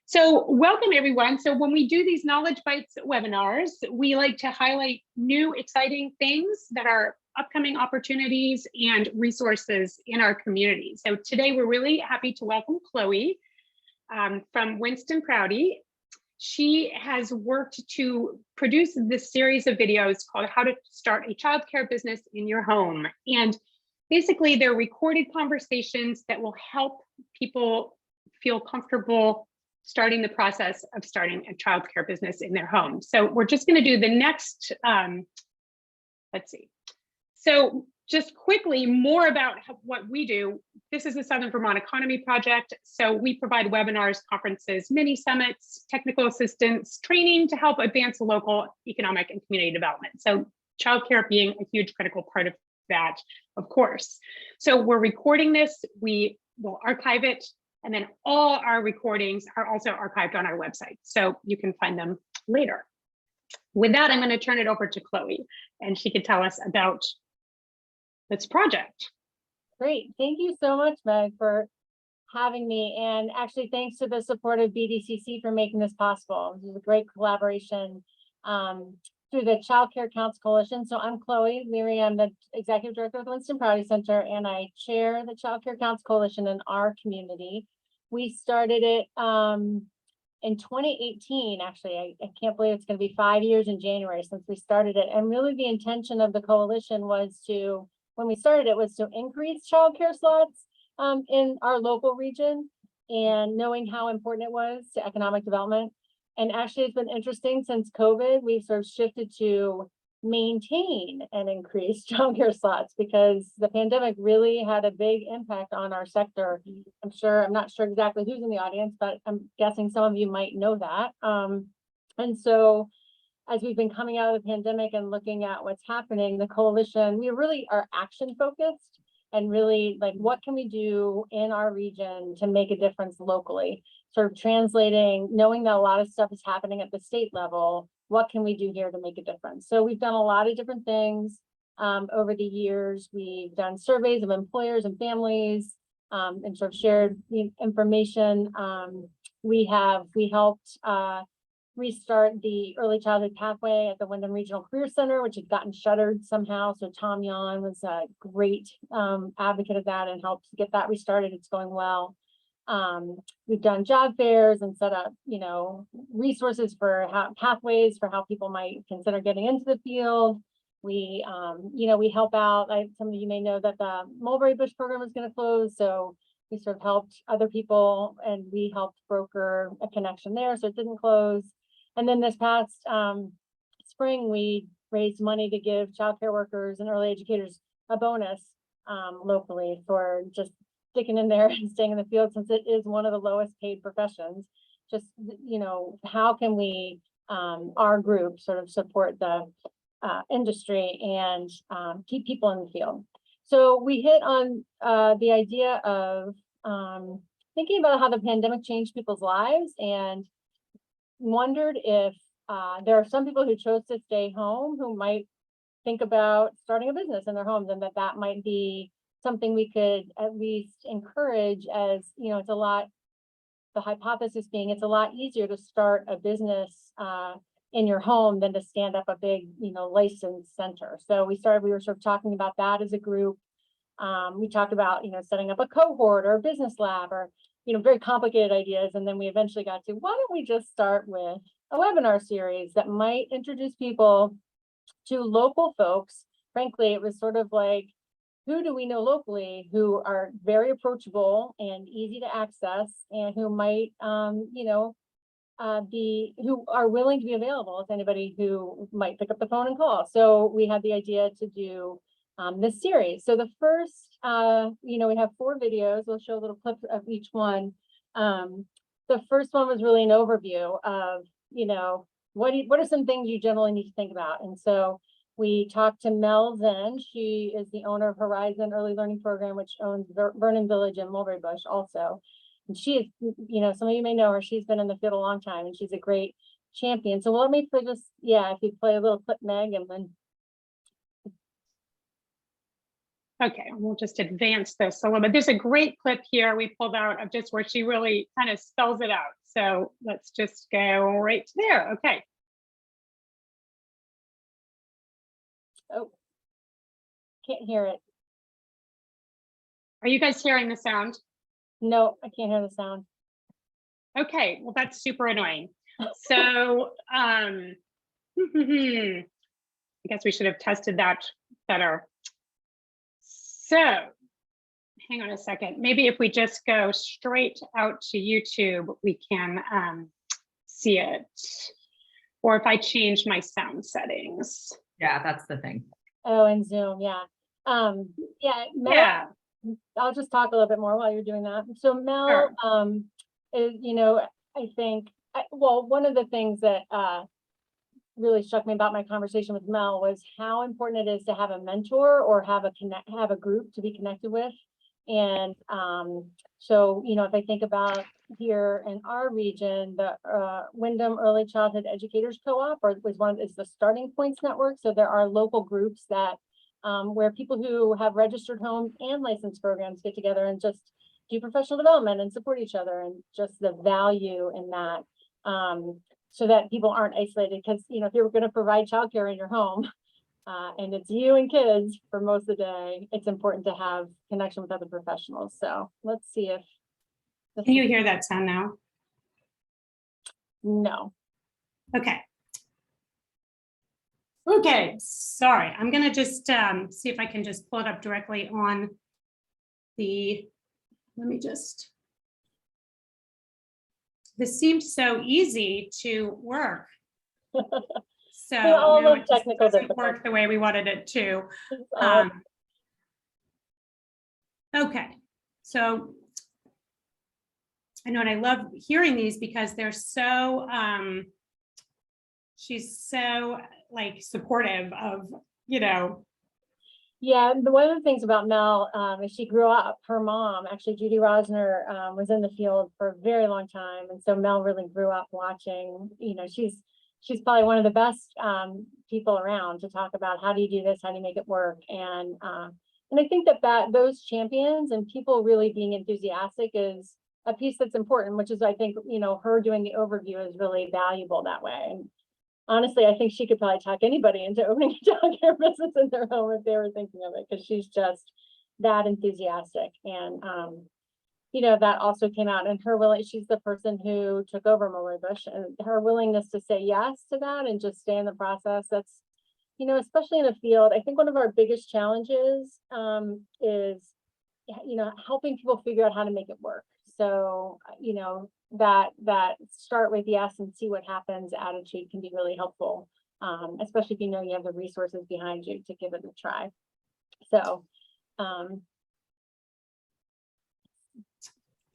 So welcome everyone. So when we do these Knowledge Bites webinars, we like to highlight new exciting things that are upcoming opportunities and resources in our community. So today we're really happy to welcome Chloe from Winston Prouty. She has worked to produce this series of videos called How to Start a Childcare Business in Your Home. And basically they're recorded conversations that will help people feel comfortable starting the process of starting a childcare business in their home. So we're just going to do the next, let's see. So just quickly, more about what we do. This is the Southern Vermont Economy Project. So we provide webinars, conferences, mini summits, technical assistance, training to help advance local economic and community development. So childcare being a huge critical part of that, of course. So we're recording this, we will archive it, and then all our recordings are also archived on our website, so you can find them later. With that, I'm going to turn it over to Chloe, and she can tell us about this project. Great. Thank you so much, Meg, for having me. And actually, thanks to the support of BDCC for making this possible. This is a great collaboration through the Childcare Counts Coalition. So I'm Chloe Learey. I'm the Executive Director of the Winston Prouty Center, and I chair the Childcare Counts Coalition in our community. We started it in 2018, actually. I can't believe it's going to be 5 years in January since we started it. And really the intention of the coalition was to, when we started it, was to increase childcare slots in our local region, and knowing how important it was to economic development. And actually it's been interesting since COVID, we've sort of shifted to maintain and increase childcare slots because the pandemic really had a big impact on our sector. I'm not sure exactly who's in the audience, but I'm guessing some of you might know that. And so as we've been coming out of the pandemic and looking at what's happening, the coalition, we really are action focused and really like, what can we do in our region to make a difference locally? Sort of translating, knowing that a lot of stuff is happening at the state level, what can we do here to make a difference? So we've done a lot of different things over the years. We've done surveys of employers and families and sort of shared the information. We helped restart the early childhood pathway at the Wyndham Regional Career Center, which had gotten shuttered somehow. So Tom Yon was a great advocate of that and helped get that restarted. It's going well. We've done job fairs and set up, resources for pathways for how people might consider getting into the field. We, we help out. Some of you may know that the Mulberry Bush program is going to close, so we sort of helped other people, and we helped broker a connection there, so it didn't close. And then this past spring, we raised money to give childcare workers and early educators a bonus locally for just sticking in there and staying in the field, since it is one of the lowest paid professions. Just, how can we, our group, sort of support the industry and keep people in the field. So we hit on the idea of thinking about how the pandemic changed people's lives, and wondered if there are some people who chose to stay home who might think about starting a business in their homes, and that might be something we could at least encourage, as it's a lot, the hypothesis being it's a lot easier to start a business in your home than to stand up a big licensed center. So we were sort of talking about that as a group. We talked about setting up a cohort or a business lab, or very complicated ideas, and then we eventually got to, why don't we just start with a webinar series that might introduce people to local folks. Frankly, it was sort of like, who do we know locally who are very approachable and easy to access, and who might, who are willing to be available to anybody who might pick up the phone and call. So we had the idea to do this series. So the first, we have 4 videos. We'll show a little clip of each one. The first one was really an overview of, what are some things you generally need to think about. And so we talked to Mel Zen. She is the owner of Horizon Early Learning Program, which owns Vernon Village and Mulberry Bush also. And she is, some of you may know her. She's been in the field a long time, and she's a great champion. So let me play just, if you play a little clip, Meg, and then. Okay, we'll just advance this a little bit. There's a great clip here we pulled out of just where she really kind of spells it out. So let's just go right to there. Okay. Oh, can't hear it. Are you guys hearing the sound? No, I can't hear the sound. Okay, well, that's super annoying. So I guess we should have tested that better. So hang on a second. Maybe if we just go straight out to YouTube, we can see it. Or if I change my sound settings. Yeah, that's the thing. Oh, and Zoom, yeah. Yeah, Mel, Yeah. I'll just talk a little bit more while you're doing that. So Mel, Sure. you know, I think, well, one of the things that really struck me about my conversation with Mel was how important it is to have a mentor or have a group to be connected with. And so, you know, if I think about here in our region, the Wyndham Early Childhood Educators Co-op is the Starting Points Network. So there are local groups that where people who have registered homes and licensed programs get together and just do professional development and support each other, and just the value in that, so that people aren't isolated. Because, you know, if you're going to provide childcare in your home, and it's you and kids for most of the day, it's important to have connection with other professionals. So let's see if. Can you hear that sound now? No. Okay. Okay, sorry. I'm gonna just see if I can just pull it up directly on the, let me just. This seems so easy to work. So all no, of it just technical doesn't work the way we wanted it to. Okay, so I know, and I love hearing these because they're so, she's so like supportive of, you know. Yeah, one of the things about Mel is she grew up, her mom, actually Judy Rosner, was in the field for a very long time. And so Mel really grew up watching, you know, she's probably one of the best people around to talk about how do you do this, how do you make it work. And I think that those champions and people really being enthusiastic is a piece that's important, which is, I think, you know, her doing the overview is really valuable that way. And honestly, I think she could probably talk anybody into opening a childcare business in their home if they were thinking of it, because she's just that enthusiastic. And you know, that also came out in her she's the person who took over Mulberry Bush, and her willingness to say yes to that and just stay in the process. That's, you know, especially in the field, I think one of our biggest challenges is, you know, helping people figure out how to make it work. So, you know, that start with yes and see what happens attitude can be really helpful, especially if you know you have the resources behind you to give it a try. So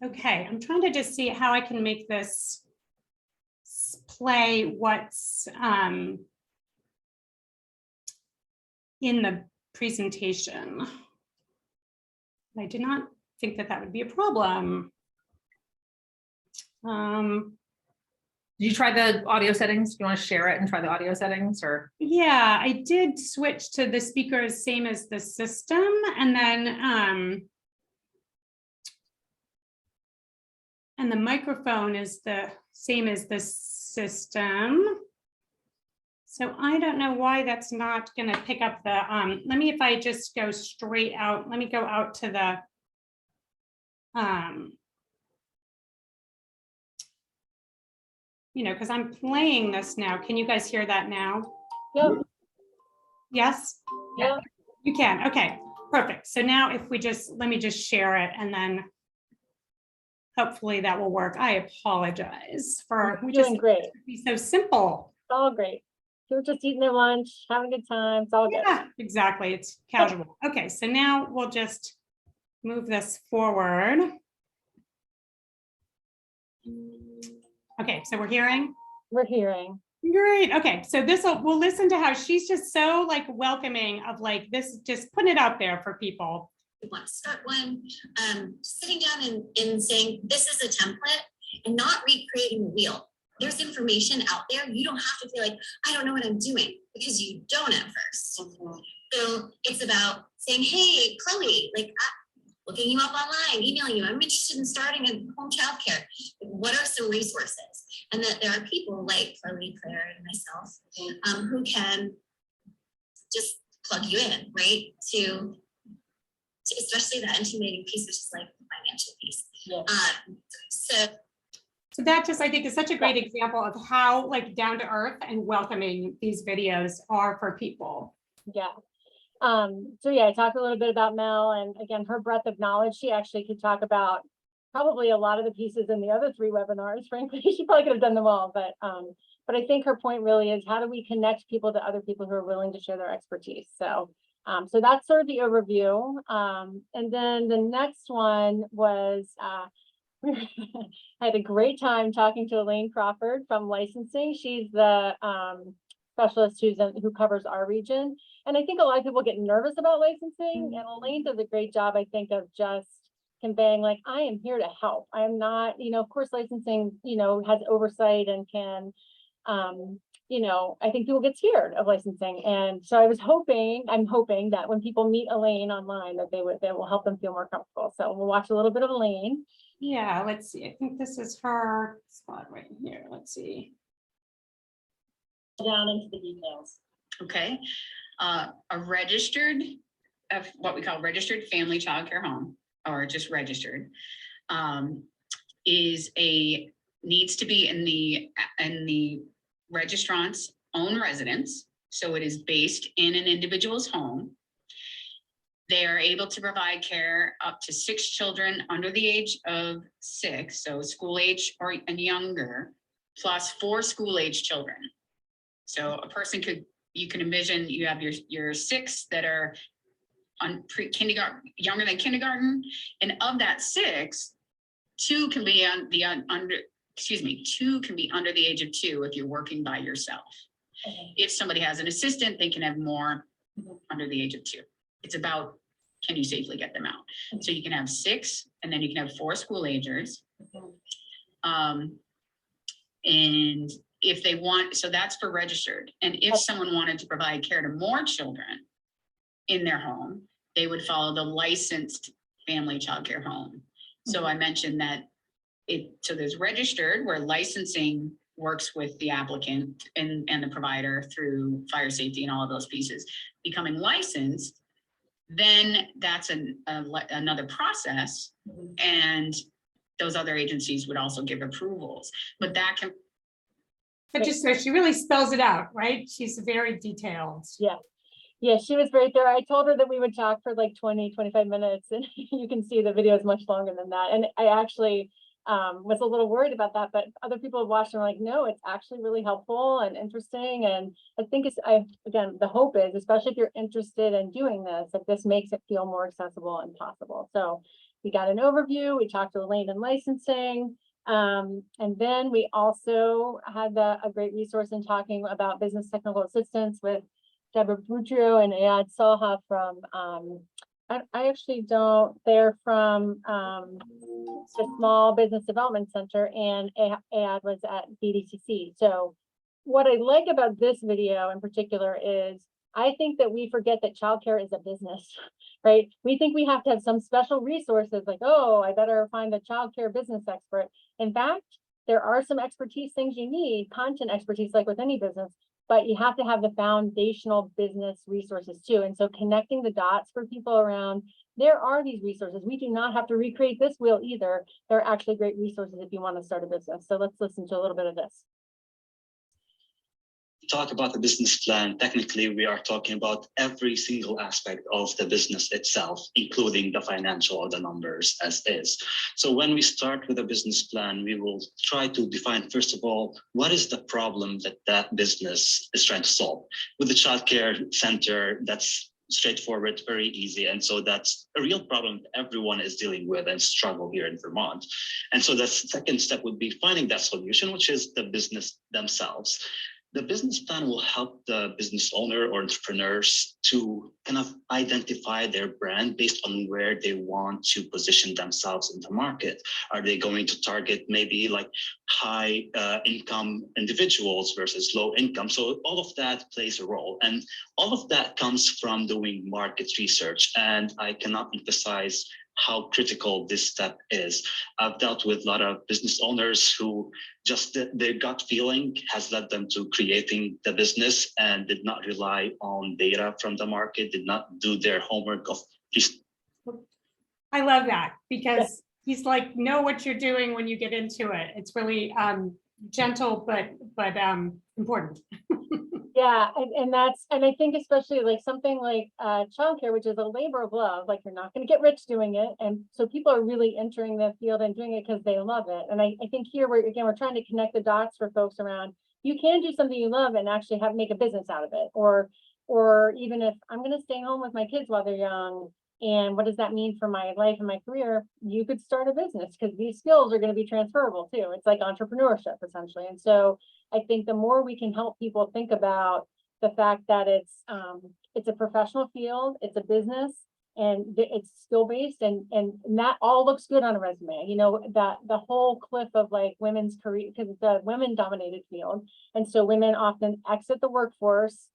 okay, I'm trying to just see how I can make this play what's in the presentation. I did not think that that would be a problem. Did you try the audio settings? Do you want to share it and try the audio settings, or? Yeah, I did switch to the speakers, same as the system, and then and the microphone is the same as the system. So I don't know why that's not going to pick up the, let me, if I just go straight out, let me go out to the, you know, because I'm playing this now. Can you guys hear that now? Yep. Yes? Yeah. You can. Okay, perfect. So now if we just, let me just share it and then hopefully that will work. I apologize for doing great. Be so simple. It's all great. You're just eating their lunch, having a good time. It's all good. Yeah, exactly. It's casual. Okay, so now we'll just move this forward. Okay, so we're hearing? We're hearing. Great. Okay, so we'll listen to how she's just so like welcoming of like this, just putting it out there for people. We want to start one, sitting down and saying, this is a template, and not recreating the wheel. There's information out there. You don't have to feel like, I don't know what I'm doing, because you don't at first. So it's about saying, hey, Chloe, like looking you up online, emailing you, I'm interested in starting a home childcare. What are some resources? And that there are people like Chloe, Claire, and myself who can just plug you in, right? To especially that intimidating piece, which is like the financial piece. Yeah. So that just, I think, is such a great example of how like down to earth and welcoming these videos are for people. Yeah. So yeah, I talked a little bit about Mel, and again, her breadth of knowledge. She actually could talk about probably a lot of the pieces in the other 3 webinars. Frankly, she probably could have done them all, but I think her point really is, how do we connect people to other people who are willing to share their expertise? So so that's sort of the overview. And then the next one was I had a great time talking to Elaine Crawford from licensing. She's the specialist who covers our region. And I think a lot of people get nervous about licensing, and Elaine does a great job, I think, of just conveying, like, I am here to help. I am not, of course, licensing, has oversight and can, I think people get scared of licensing. And so I'm hoping that when people meet Elaine online, that they will help them feel more comfortable. So we'll watch a little bit of Elaine. Yeah, let's see. I think this is her spot right here. Let's see. Down into the details. Okay, a registered, what we call registered family childcare home, or just registered, needs to be in the registrant's own residence. So it is based in an individual's home. They are able to provide care up to 6 children under the age of 6, so school age and younger, plus 4 school age children. So a person you can envision you have your 6 that are on pre-kindergarten, younger than kindergarten, and of that 6, 2 can be under the age of 2 if you're working by yourself. Okay. If somebody has an assistant, they can have more under the age of 2. It's about, can you safely get them out? So you can have 6, and then you can have 4 school agers. And if they want, so that's for registered. And if someone wanted to provide care to more children in their home, they would follow the licensed family childcare home. So I mentioned that so there's registered, where licensing works with the applicant and the provider through fire safety and all of those pieces. Becoming licensed, then that's another process, and those other agencies would also give approvals. But that can. But just so she really spells it out, right? She's very detailed. Yeah. Yeah, she was very thorough. I told her that we would talk for like 20, 25 minutes, and you can see the video is much longer than that. And I actually was a little worried about that, but other people have watched and were like, no, it's actually really helpful and interesting. And I think again, the hope is, especially if you're interested in doing this, that this makes it feel more accessible and possible. So we got an overview, we talked to Elaine in licensing, and then we also had a great resource in talking about business technical assistance with Deborah Boudreau and Ayad Salha from, I actually don't, they're from the Small Business Development Center, and Ayad was at BDCC. So what I like about this video in particular is, I think that we forget that childcare is a business, right? We think we have to have some special resources like, oh, I better find a childcare business expert. In fact, there are some expertise things you need, content expertise, like with any business, but you have to have the foundational business resources too. And so connecting the dots for people around, there are these resources. We do not have to recreate this wheel either. There are actually great resources if you want to start a business. So let's listen to a little bit of this. Talk about the business plan. Technically, we are talking about every single aspect of the business itself, including the financial or the numbers as is. So when we start with a business plan, we will try to define, first of all, what is the problem that business is trying to solve. With the childcare center, that's straightforward, very easy. And so that's a real problem that everyone is dealing with and struggle here in Vermont. And so the second step would be finding that solution, which is the business themselves. The business plan will help the business owner or entrepreneurs to kind of identify their brand based on where they want to position themselves in the market. Are they going to target maybe like high income individuals versus low income? So all of that plays a role. And all of that comes from doing market research. And I cannot emphasize how critical this step is. I've dealt with a lot of business owners who just their gut feeling has led them to creating the business and did not rely on data from the market, did not do their homework of I love that because he's like, know what you're doing when you get into it. It's really gentle, but important. Yeah, and I think especially like something like childcare, which is a labor of love, like you're not going to get rich doing it. And so people are really entering the field and doing it because they love it. And I think here we're trying to connect the dots for folks around. You can do something you love and actually make a business out of it. Or even if I'm going to stay home with my kids while they're young, and what does that mean for my life and my career? You could start a business because these skills are going to be transferable too. It's like entrepreneurship essentially. And so I think the more we can help people think about the fact that it's a professional field, it's a business, and it's skill-based, and that all looks good on a resume. You know, that the whole cliff of like women's career, because it's a women-dominated field, and so women often exit the workforce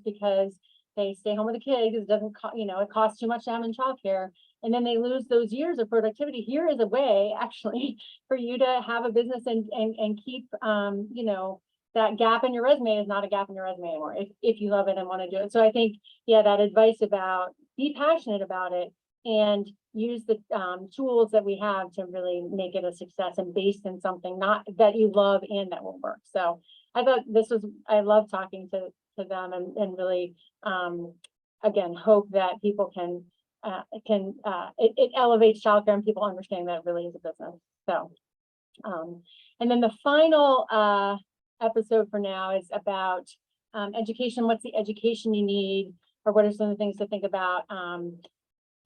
because they stay home with the kids because it doesn't, it costs too much to have in childcare. And then they lose those years of productivity. Here is a way actually for you to have a business and keep, that gap in your resume is not a gap in your resume anymore if you love it and want to do it. So I think, yeah, that advice about be passionate about it and use the tools that we have to really make it a success and based in something not that you love and that will work. So I thought I love talking to them and really, again, hope that people it elevates childcare and people understand that it really is a business. So, and then the final episode for now is about education. What's the education you need, or what are some of the things to think about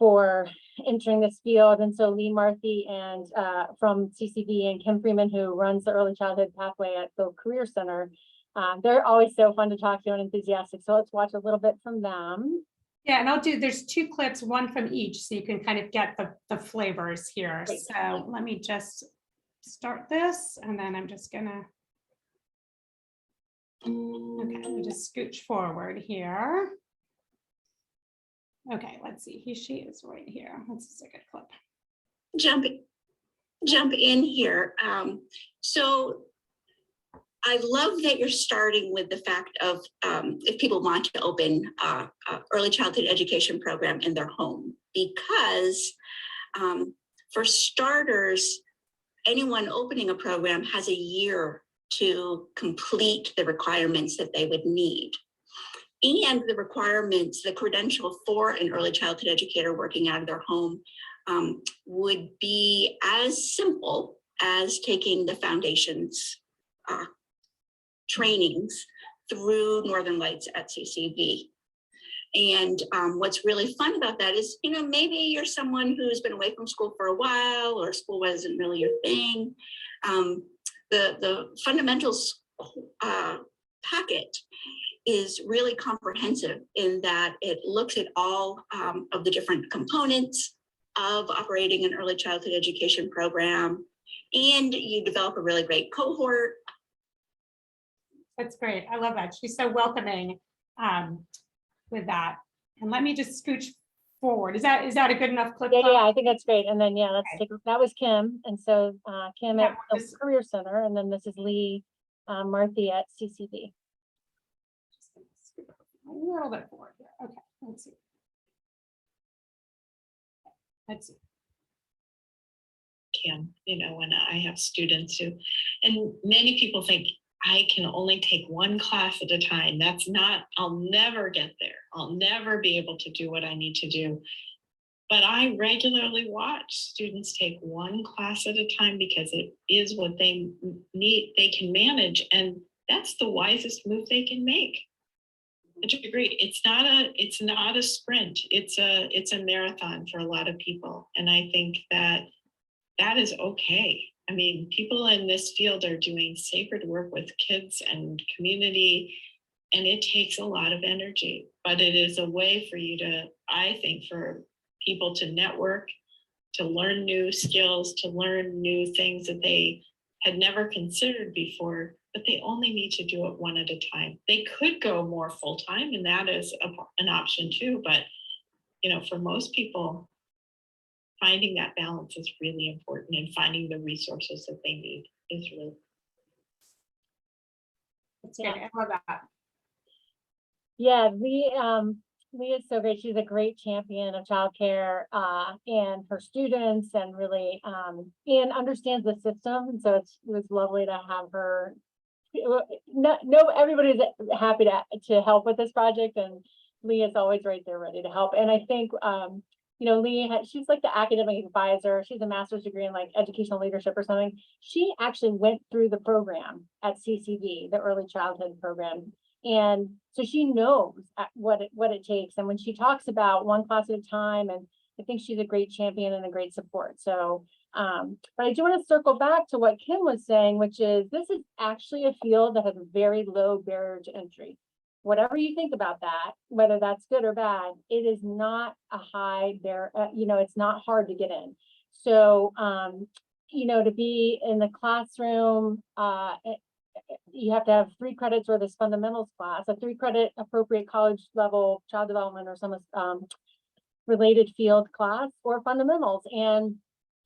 for entering this field? And so Lee Marthy and from CCV and Kim Freeman, who runs the early childhood pathway at the Career Center, they're always so fun to talk to and enthusiastic. So let's watch a little bit from them. Yeah, and there's 2 clips, one from each, so you can kind of get the flavors here. Great. So let me just start this, and then I'm just gonna, okay, let me just scooch forward here. Okay, let's see, she is right here. This is a good clip. Jump in here. So I love that you're starting with the fact of if people want to open a early childhood education program in their home, because for starters, anyone opening a program has a year to complete the requirements that they would need. And the requirements, the credential for an early childhood educator working out of their home would be as simple as taking the foundations trainings through Northern Lights at CCV. And what's really fun about that is, maybe you're someone who's been away from school for a while, or school wasn't really your thing. The fundamentals packet is really comprehensive in that it looks at all of the different components of operating an early childhood education program, and you develop a really great cohort. That's great. I love that. She's so welcoming with that. And let me just scooch forward. Is that a good enough clip? Yeah, I think that's great. And then, let's take, that was Kim. And so Kim at the Career Center, and then this is Lee Marthy at CCV. Just a little bit forward here. Okay, let's see. Let's see. Kim, when I have students who, and many people think I can only take one class at a time. That's not, I'll never get there. I'll never be able to do what I need to do. But I regularly watch students take one class at a time because it is what they need, they can manage. And that's the wisest move they can make. I agree. It's not a sprint. It's a marathon for a lot of people. And I think that is okay. I mean, people in this field are doing sacred work with kids and community, and it takes a lot of energy, but it is a way for you to, I think, for people to network, to learn new skills, to learn new things that they had never considered before, but they only need to do it one at a time. They could go more full-time, and that is an option too, but for most people, finding that balance is really important, and finding the resources that they need is really. That's good. I love that. Yeah, Lee is so great. She's a great champion of childcare and her students, and really and understands the system. And so it was lovely to have her. No, everybody's happy to help with this project, and Lee is always right there ready to help. And I think Lee, she's like the academic advisor. She's a master's degree in like educational leadership or something. She actually went through the program at CCD, the early childhood program. And so she knows what it takes. And when she talks about one class at a time, and I think she's a great champion and a great support. So, but I do want to circle back to what Kim was saying, which is this is actually a field that has a very low barrier to entry. Whatever you think about that, whether that's good or bad, it is not a high barrier, it's not hard to get in. So, to be in the classroom, you have to have 3 credits or this fundamentals class, a 3-credit appropriate college level child development or some related field class or fundamentals, and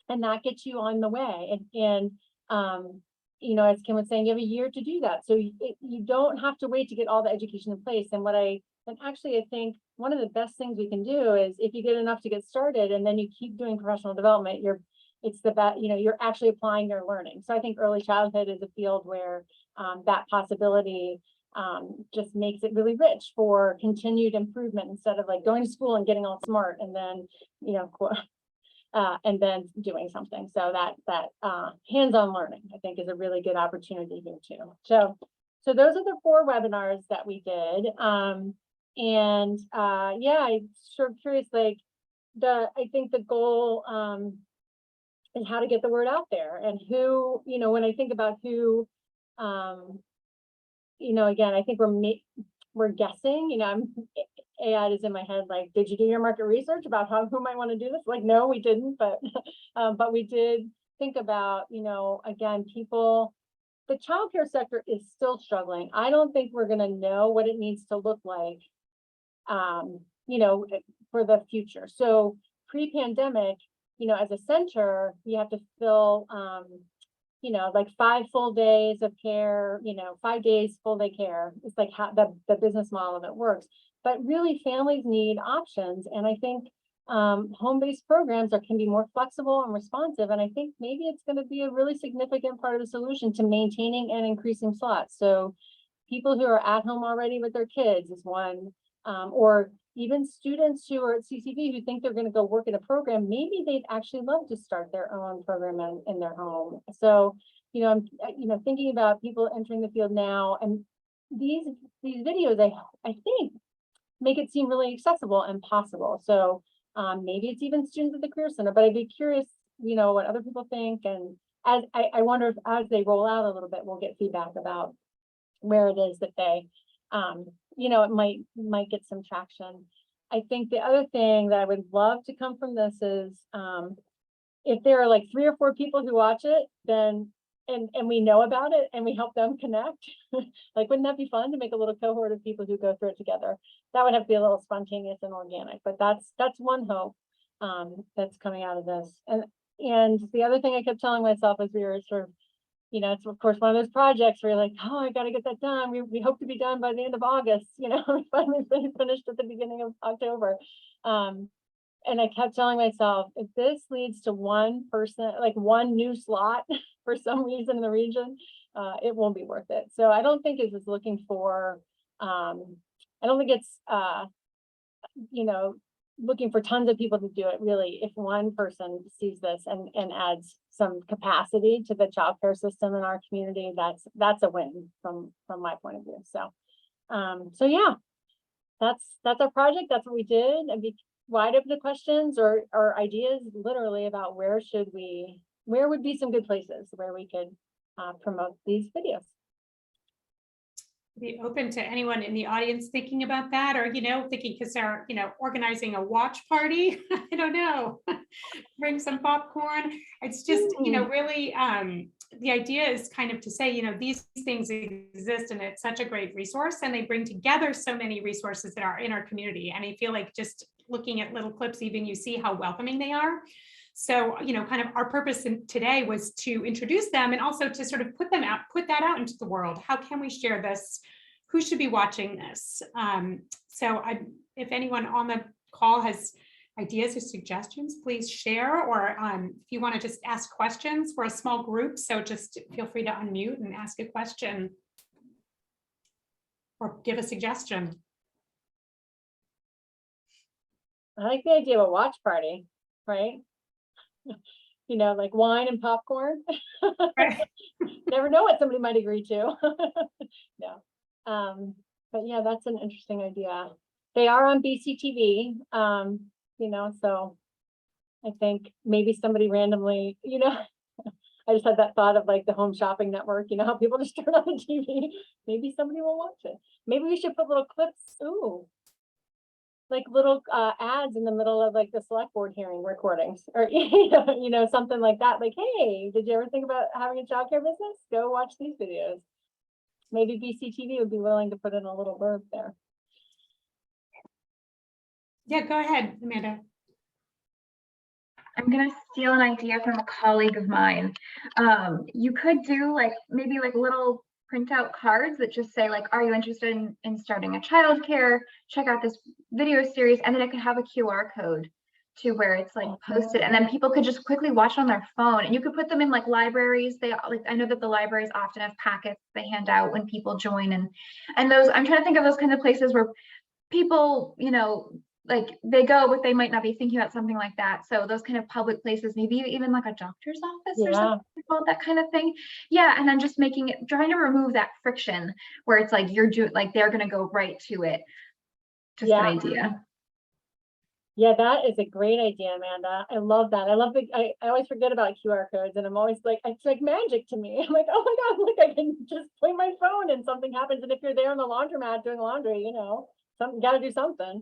that gets you on the way. And as Kim was saying, you have a year to do that, so you don't have to wait to get all the education in place. And I think one of the best things we can do is if you get enough to get started, and then you keep doing professional development, you're actually applying your learning. So I think early childhood is a field where that possibility just makes it really rich for continued improvement, instead of like going to school and getting all smart and then and then doing something. So that hands-on learning, I think, is a really good opportunity here too. So those are the 4 webinars that we did. I'm sort of curious, I think the goal is how to get the word out there, and who, when I think about who, again, I think we're guessing, AI is in my head, like, did you do your market research about who might want to do this? Like, no, we didn't, but we did think about, again, people, the childcare sector is still struggling. I don't think we're going to know what it needs to look like, for the future. So pre-pandemic, as a center, you have to fill, like 5 full days of care, 5 days full day care. It's like how the business model of it works. But really, families need options. And I think home-based programs can be more flexible and responsive. And I think maybe it's going to be a really significant part of the solution to maintaining and increasing slots. So people who are at home already with their kids is one, or even students who are at CCV who think they're going to go work in a program, maybe they'd actually love to start their own program in their home. So, I'm thinking about people entering the field now, and these videos, I think, make it seem really accessible and possible. So maybe it's even students at the Career Center, but I'd be curious, what other people think. And as I wonder if as they roll out a little bit, we'll get feedback about where it is that they, it might get some traction. I think the other thing that I would love to come from this is if there are like 3 or 4 people who watch it, then and we know about it and we help them connect. Like, wouldn't that be fun to make a little cohort of people who go through it together? That would have to be a little spontaneous and organic, but that's one hope that's coming out of this. And the other thing I kept telling myself as we were sort of, it's of course one of those projects where you're like, oh, I got to get that done. We hope to be done by the end of August, finally finished at the beginning of October. And I kept telling myself, if this leads to one person, like one new slot for some reason in the region, it won't be worth it. So I don't think it's looking for, I don't think it's, looking for tons of people to do it. Really, if one person sees this and adds some capacity to the childcare system in our community, that's a win from my point of view. So yeah, that's our project. That's what we did. I'd be wide open to questions or ideas, literally, about where should we where would be some good places where we could promote these videos? Be open to anyone in the audience thinking about that, or, thinking, because they're, organizing a watch party. I don't know. Bring some popcorn. It's just, really, the idea is kind of to say, these things exist and it's such a great resource, and they bring together so many resources that are in our community. And I feel like just looking at little clips, even you see how welcoming they are. So, kind of our purpose today was to introduce them, and also to sort of put that out into the world. How can we share this? Who should be watching this? If anyone on the call has ideas or suggestions, please share, or if you want to just ask questions. We're a small group, so just feel free to unmute and ask a question or give a suggestion. I like the idea of a watch party, right? Like wine and popcorn. Right. Never know what somebody might agree to. No. But yeah, that's an interesting idea. They are on BCTV, so I think maybe somebody randomly, I just had that thought of like the home shopping network, how people just turn on the TV. Maybe somebody will watch it. Maybe we should put little clips, like little ads in the middle of like the select board hearing recordings, or something like that. Like, hey, did you ever think about having a childcare business? Go watch these videos. Maybe BCTV would be willing to put in a little blurb there. Yeah, go ahead, Amanda. I'm gonna steal an idea from a colleague of mine. You could do maybe little printout cards that just say are you interested in starting a childcare? Check out this video series, and then it could have a QR code to where it's posted, and then people could just quickly watch it on their phone. And you could put them in libraries. They I know that the libraries often have packets they hand out when people join, and those, I'm trying to think of those kinds of places where people they go, but they might not be thinking about something like that. So those kind of public places, maybe even a doctor's office or something called that kind of thing. Yeah, and then just trying to remove that friction where it's they're gonna go right to it. Just an idea. Yeah, that is a great idea, Amanda. I love that. I love I always forget about QR codes, and I'm always it's like magic to me. I'm like, oh my God, look, I can just point my phone and something happens. And if you're there in the laundromat doing laundry, gotta do something.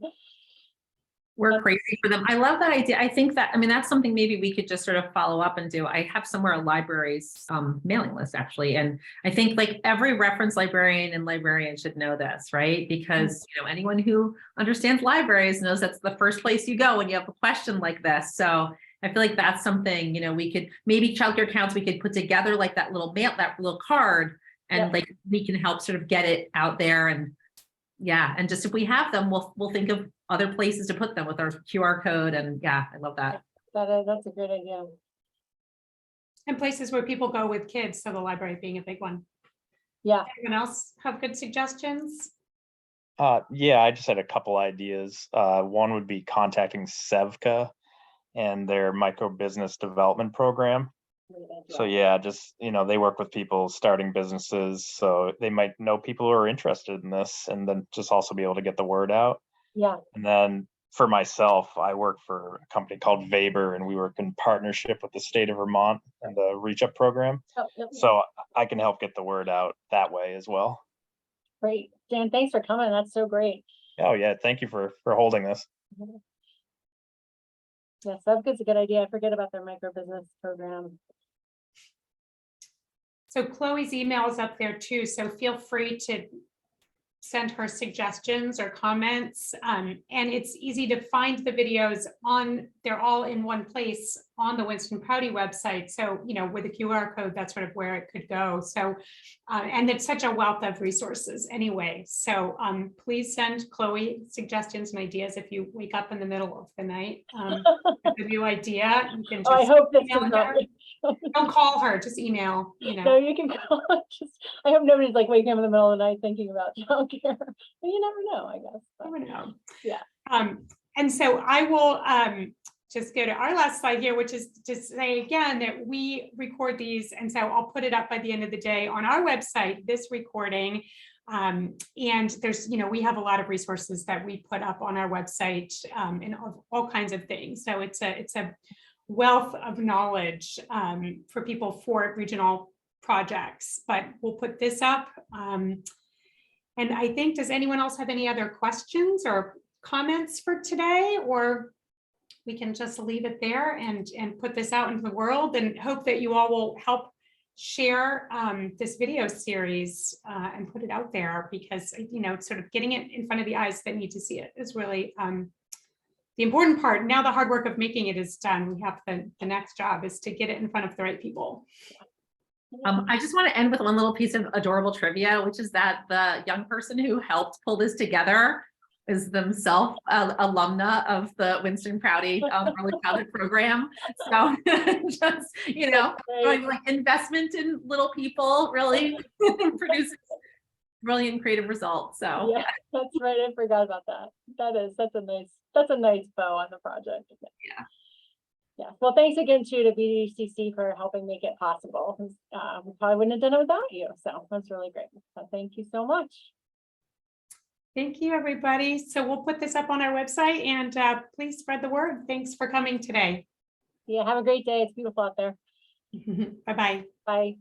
We're crazy for them. I love that idea. I think that, that's something maybe we could just sort of follow up and do. I have somewhere a library's mailing list, actually. And I think every reference librarian and librarian should know this, right? Because, anyone who understands libraries knows that's the first place you go when you have a question like this. So I feel like that's something, we could, maybe childcare counts, we could put together that little card, and we can help sort of get it out there. And yeah, and just if we have them, we'll think of other places to put them with our QR code. And yeah, I love that. That's a great idea. And places where people go with kids, so the library being a big one. Yeah. Anyone else have good suggestions? Yeah, I just had a couple ideas. One would be contacting Sevka and their micro business development program. So yeah, just, they work with people starting businesses, so they might know people who are interested in this, and then just also be able to get the word out. Yeah. And then for myself, I work for a company called Weber, and we work in partnership with the state of Vermont and the Reach Up program. So I can help get the word out that way as well. Great. Dan, thanks for coming. That's so great. Oh yeah, thank you for holding this. Yes, that's a good idea. I forget about their micro business program. So Chloe's email is up there too, so feel free to send her suggestions or comments. And it's easy to find the videos they're all in one place on the Winston Prouty website. So, with a QR code, that's sort of where it could go. So, and it's such a wealth of resources anyway. So please send Chloe suggestions and ideas if you wake up in the middle of the night. With a new idea, you can just I hope this email is not. her. Don't call her, just email, No, you can call. I hope nobody's waking up in the middle of the night thinking about childcare. But you never know, I guess. But, never know. Yeah. And so I will just go to our last slide here, which is to say again that we record these, and so I'll put it up by the end of the day on our website, this recording. And there's, we have a lot of resources that we put up on our website, and all kinds of things. So it's a wealth of knowledge for people for regional projects, but we'll put this up. And I think, does anyone else have any other questions or comments for today? Or we can just leave it there and put this out into the world, and hope that you all will help share this video series and put it out there, because, you know, sort of getting it in front of the eyes that need to see it is really the important part. Now the hard work of making it is done. We have the next job is to get it in front of the right people. I just want to end with one little piece of adorable trivia, which is that the young person who helped pull this together is themselves alumna of the Winston Prouty early childhood program. So just, you know, like investment in little people really produces brilliant creative results. So Yeah, that's right. I forgot about that. That's a nice bow on the project. Yeah. Yeah. Well, thanks again to BDCC for helping make it possible. We probably wouldn't have done it without you. So that's really great. So thank you so much. Thank you, everybody. So we'll put this up on our website, and please spread the word. Thanks for coming today. Yeah. Have a great day. It's beautiful out there. Bye-bye. Bye.